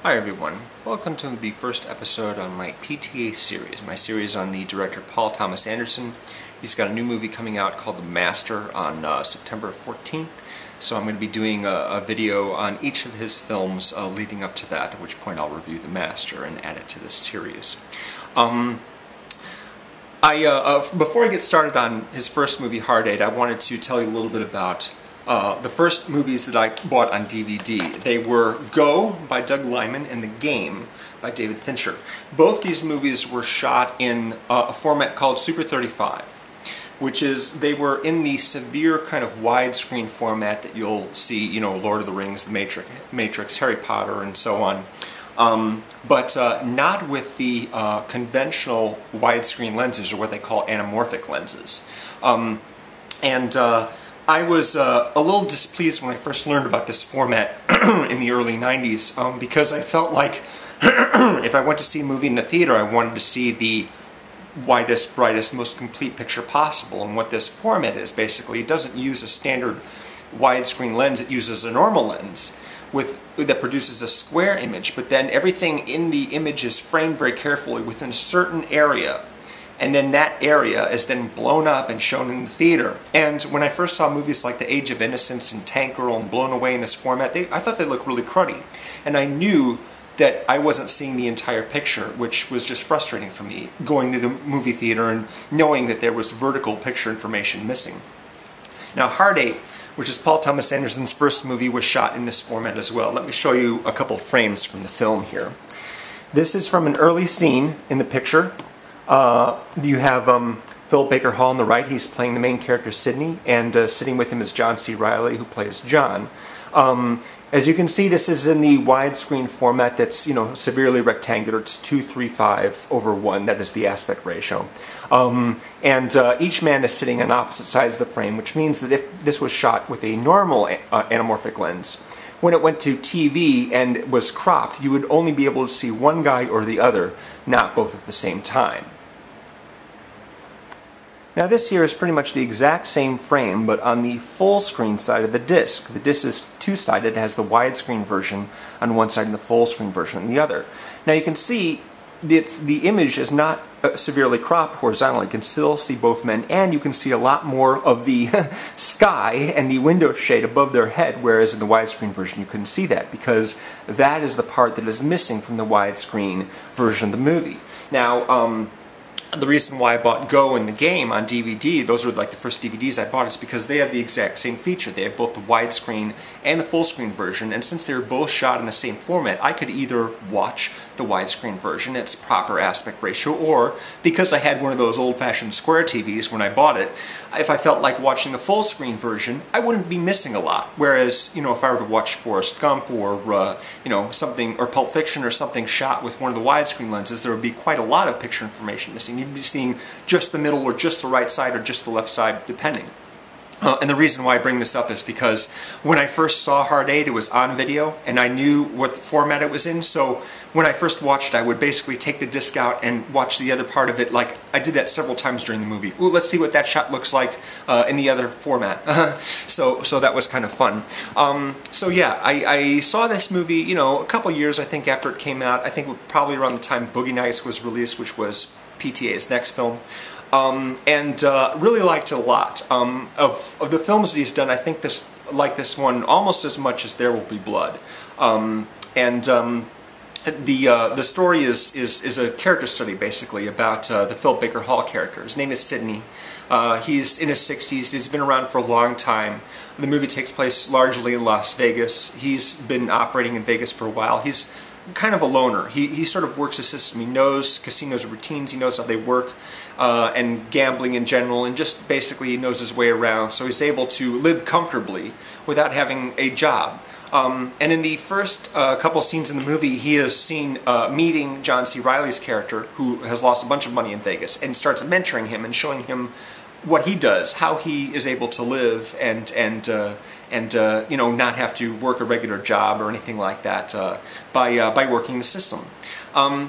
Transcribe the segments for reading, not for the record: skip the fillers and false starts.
Hi everyone, welcome to the first episode on my PTA series, my series on the director Paul Thomas Anderson. He's got a new movie coming out called The Master on September 14th, so I'm going to be doing a video on each of his films leading up to that, at which point I'll review The Master and add it to this series. Before I get started on his first movie, Hard Eight, I wanted to tell you a little bit about the first movies that I bought on DVD. They were Go by Doug Liman and The Game by David Fincher. Both these movies were shot in a format called Super 35, which is, they were in the severe kind of widescreen format that you'll see, you know, Lord of the Rings, The Matrix, Harry Potter, and so on. But not with the conventional widescreen lenses, or what they call anamorphic lenses. I was a little displeased when I first learned about this format in the early 90s, because I felt like if I went to see a movie in the theater, I wanted to see the widest, brightest, most complete picture possible. And what this format is, basically, it doesn't use a standard widescreen lens, it uses a normal lens that produces a square image, but then everything in the image is framed very carefully within a certain area. And then that area is then blown up and shown in the theater. And when I first saw movies like The Age of Innocence and Tank Girl and Blown Away in this format, I thought they looked really cruddy. And I knew that I wasn't seeing the entire picture, which was just frustrating for me, going to the movie theater and knowing that there was vertical picture information missing. Now, Hard Eight, which is Paul Thomas Anderson's first movie, was shot in this format as well. Let me show you a couple frames from the film here. This is from an early scene in the picture. You have Philip Baker Hall on the right. He's playing the main character Sidney, and sitting with him is John C. Reilly, who plays John. As you can see, this is in the widescreen format that's, you know, severely rectangular. It's 2:3:5:1. That is the aspect ratio. Each man is sitting on opposite sides of the frame, which means that if this was shot with a normal anamorphic lens, when it went to TV and was cropped, you would only be able to see one guy or the other, not both at the same time. Now this here is pretty much the exact same frame, but on the full screen side of the disc. The disc is two-sided, it has the widescreen version on one side and the full screen version on the other. Now you can see that the image is not severely cropped horizontally. You can still see both men, and you can see a lot more of the sky and the window shade above their head, whereas in the widescreen version you couldn't see that, because that is the part that is missing from the widescreen version of the movie. Now, the reason why I bought Go and The Game on DVD, those were like the first DVDs I bought, is because they have the exact same feature. They have both the widescreen and the full screen version, and since they were both shot in the same format, I could either watch the widescreen version, its proper aspect ratio, or, because I had one of those old-fashioned square TVs when I bought it, if I felt like watching the full screen version, I wouldn't be missing a lot. Whereas, you know, if I were to watch Forrest Gump or, you know, something, or Pulp Fiction or something shot with one of the widescreen lenses, there would be quite a lot of picture information missing. You'd be seeing just the middle or just the right side or just the left side, depending. And the reason why I bring this up is because when I first saw Hard Eight, it was on video, and I knew what the format it was in, so when I first watched it, I would basically take the disc out and watch the other part of it. Like, I did that several times during the movie. Ooh, let's see what that shot looks like in the other format. So that was kind of fun. So yeah, I saw this movie, you know, a couple years, I think, after it came out. I think probably around the time Boogie Nights was released, which was PTA's next film. Really liked it a lot. Of the films that he's done, I think like this one almost as much as There Will Be Blood. The story is a character study, basically, about the Philip Baker Hall character. His name is Sidney. He's in his 60s. He's been around for a long time. The movie takes place largely in Las Vegas. He's been operating in Vegas for a while. He's kind of a loner. He sort of works a system. He knows casinos' routines, he knows how they work, and gambling in general, and just basically he knows his way around, so he's able to live comfortably without having a job. And in the first couple scenes in the movie, he is seen meeting John C. Reilly's character, who has lost a bunch of money in Vegas, and starts mentoring him and showing him what he does, how he is able to live and you know, not have to work a regular job or anything like that by working the system.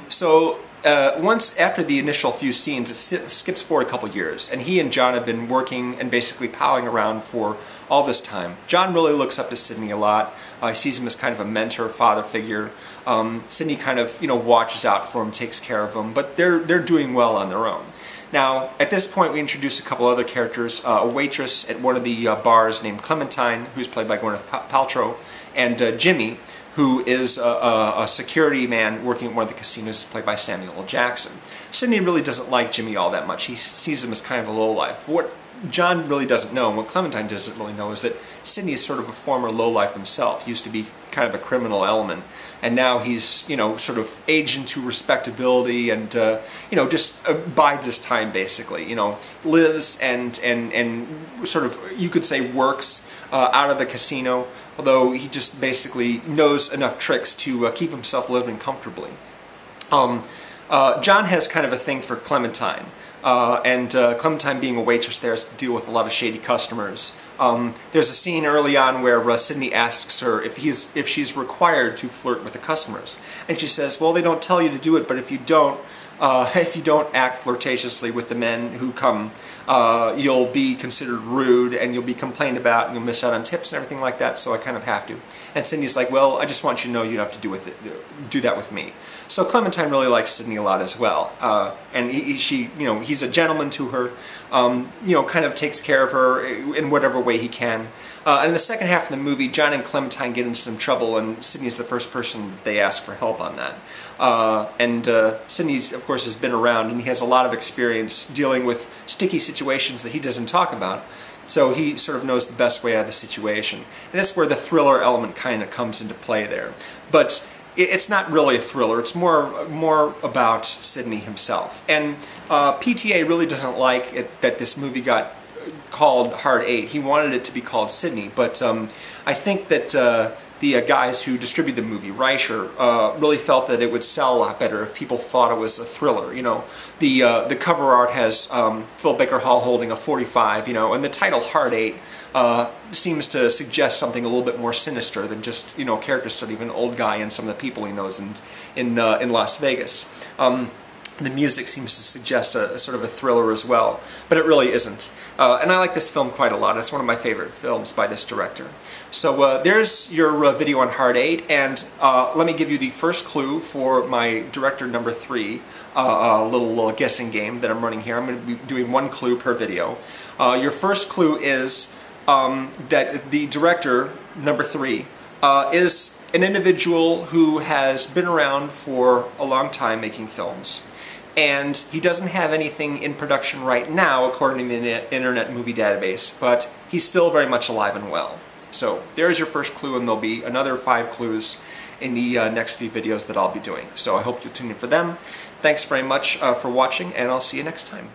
So once after the initial few scenes, it skips forward a couple years, and he and John have been working and basically palling around for all this time. John really looks up to Sidney a lot. He sees him as kind of a mentor, father figure. Sidney kind of, watches out for him, takes care of him, but they're doing well on their own. Now, at this point, we introduce a couple other characters, a waitress at one of the bars named Clementine, who's played by Gwenyth Paltrow, and Jimmy, who is a security man working at one of the casinos, played by Samuel L. Jackson. Sidney really doesn't like Jimmy all that much. He sees him as kind of a lowlife. What John really doesn't know, and what Clementine doesn't really know, is that Sidney is sort of a former lowlife himself. He used to be kind of a criminal element, and now he's, sort of aged into respectability and, just bides his time, basically. Lives and sort of, you could say, works out of the casino, although he just basically knows enough tricks to keep himself living comfortably. John has kind of a thing for Clementine. Clementine, being a waitress there, has to deal with a lot of shady customers. There's a scene early on where Sidney asks her if she's required to flirt with the customers, and she says, "Well, they don't tell you to do it, but if you don't act flirtatiously with the men who come, you'll be considered rude, and you'll be complained about, and you'll miss out on tips and everything like that, so I kind of have to." And Sidney's like, "Well, I just want you to know you don't have to do that with me." So Clementine really likes Sidney a lot as well, and he's a gentleman to her, kind of takes care of her in whatever way he can. In the second half of the movie, John and Clementine get into some trouble, and Sidney's the first person they ask for help on that. Sidney, of course, has been around, and he has a lot of experience dealing with sticky situations that he doesn't talk about, so he sort of knows the best way out of the situation. And that's where the thriller element kind of comes into play there. But it's not really a thriller, it's more about Sidney himself. And PTA really doesn't like it that this movie got called Hard 8. He wanted it to be called Sidney, but I think that the guys who distributed the movie, Reilly, really felt that it would sell a lot better if people thought it was a thriller. The cover art has Phil Baker Hall holding a .45, and the title Hard 8 seems to suggest something a little bit more sinister than just, a character study of an old guy and some of the people he knows in Las Vegas. The music seems to suggest a sort of a thriller as well, but it really isn't. And I like this film quite a lot. It's one of my favorite films by this director. So there's your video on Hard 8, and let me give you the first clue for my director number 3 little guessing game that I'm running here. I'm going to be doing one clue per video. Your first clue is that the director, number 3, is an individual who has been around for a long time making films. And he doesn't have anything in production right now, according to the Internet Movie Database, but he's still very much alive and well. So there's your first clue, and there'll be another 5 clues in the next few videos that I'll be doing. So I hope you'll tune in for them. Thanks very much for watching, and I'll see you next time.